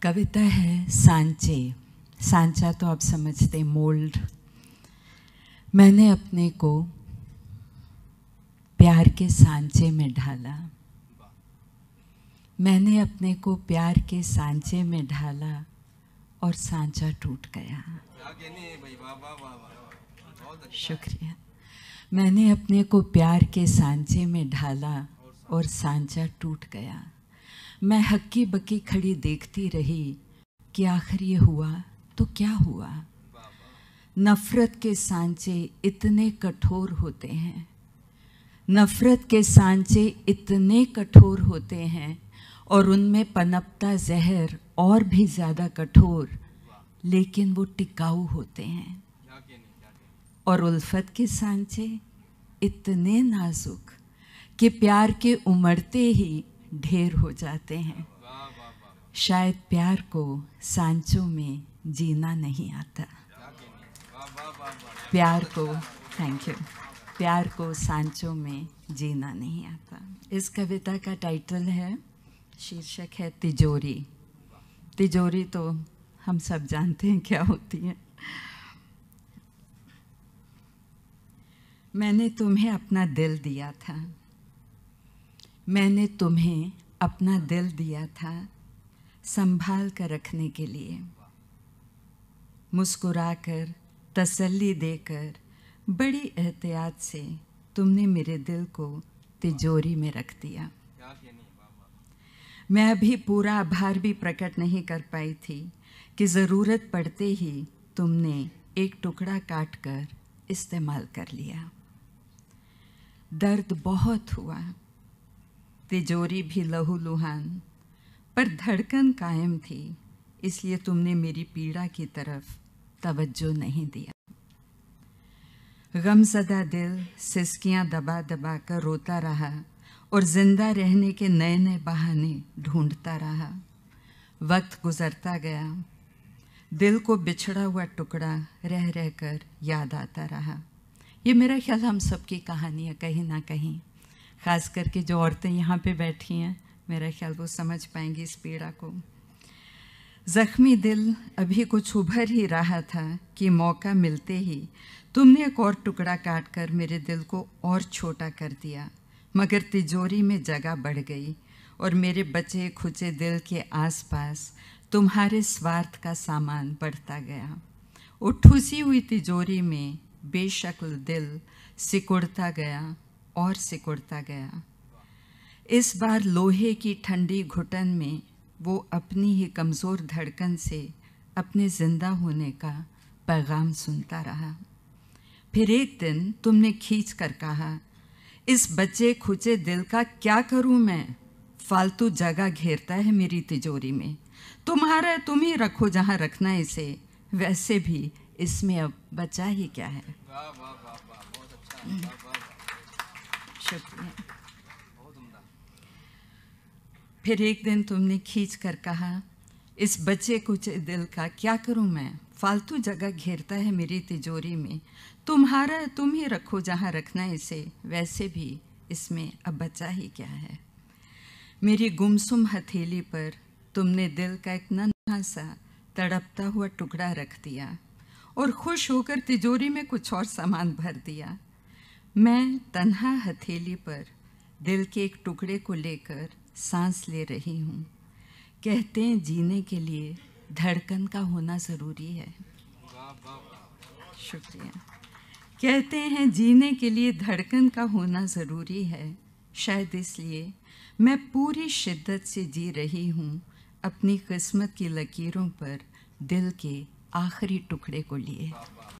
कविता है सांचे। सांचा तो आप समझते, मोल्ड। मैंने अपने को प्यार के सांचे में ढाला, मैंने अपने को प्यार के सांचे में ढाला और सांचा टूट गया। शुक्रिया। मैंने अपने को प्यार के सांचे में ढाला और सांचा टूट गया। मैं हक्की बक्की खड़ी देखती रही कि आखिर ये हुआ तो क्या हुआ। नफरत के सांचे इतने कठोर होते हैं, नफरत के सांचे इतने कठोर होते हैं और उनमें पनपता जहर और भी ज़्यादा कठोर, लेकिन वो टिकाऊ होते हैं। और उल्फत के सांचे इतने नाजुक कि प्यार के उमड़ते ही ढेर हो जाते हैं। शायद प्यार को सांचों में जीना नहीं आता। प्यार को, थैंक यू, प्यार को सांचों में जीना नहीं आता। इस कविता का टाइटल है, शीर्षक है तिजोरी। तिजोरी तो हम सब जानते हैं क्या होती है। मैंने तुम्हें अपना दिल दिया था, मैंने तुम्हें अपना दिल दिया था संभाल कर रखने के लिए। मुस्कुराकर, तसल्ली देकर, बड़ी एहतियात से तुमने मेरे दिल को तिजोरी में रख दिया। मैं अभी पूरा आभार भी प्रकट नहीं कर पाई थी कि ज़रूरत पड़ते ही तुमने एक टुकड़ा काट कर इस्तेमाल कर लिया। दर्द बहुत हुआ, तिजोरी भी लहूलुहान, पर धड़कन कायम थी, इसलिए तुमने मेरी पीड़ा की तरफ तवज्जो नहीं दिया। गमज़दा दिल सिसकियां दबा दबा कर रोता रहा और जिंदा रहने के नए नए बहाने ढूंढता रहा। वक्त गुजरता गया, दिल को बिछड़ा हुआ टुकड़ा रह रह कर याद आता रहा। ये मेरा ख्याल हम सबकी कहानी है कहीं ना कहीं, ख़ास करके जो औरतें यहाँ पे बैठी हैं, मेरा ख्याल वो समझ पाएंगी इस पीड़ा को। ज़ख्मी दिल अभी कुछ उभर ही रहा था कि मौका मिलते ही तुमने एक और टुकड़ा काट कर मेरे दिल को और छोटा कर दिया। मगर तिजोरी में जगह बढ़ गई और मेरे बचे खुचे दिल के आसपास तुम्हारे स्वार्थ का सामान बढ़ता गया। उठूसी हुई तिजोरी में बेशक्ल दिल सिकुड़ता गया और सिकुड़ता गया। इस बार लोहे की ठंडी घुटन में वो अपनी ही कमज़ोर धड़कन से अपने ज़िंदा होने का पैगाम सुनता रहा। फिर एक दिन तुमने खींच कर कहा, इस बच्चे खुचे दिल का क्या करूं मैं, फालतू जगह घेरता है मेरी तिजोरी में। तुम्हारा है, तुम ही रखो जहां रखना है इसे, वैसे भी इसमें अब बचा ही क्या है। शुक्रिया। फिर एक दिन तुमने खींच कर कहा, इस बच्चे कुछ दिल का क्या करूं मैं, फालतू जगह घेरता है मेरी तिजोरी में। तुम्हारा है, तुम ही रखो जहां रखना है इसे, वैसे भी इसमें अब बचा ही क्या है। मेरी गुमसुम हथेली पर तुमने दिल का एक नन्हा सा तड़पता हुआ टुकड़ा रख दिया और खुश होकर तिजोरी में कुछ और सामान भर दिया। मैं तन्हा हथेली पर दिल के एक टुकड़े को लेकर सांस ले रही हूँ। कहते हैं जीने के लिए धड़कन का होना ज़रूरी है। शुक्रिया। कहते हैं जीने के लिए धड़कन का होना ज़रूरी है। शायद इसलिए मैं पूरी शिद्दत से जी रही हूँ अपनी किस्मत की लकीरों पर दिल के आखिरी टुकड़े को लिए।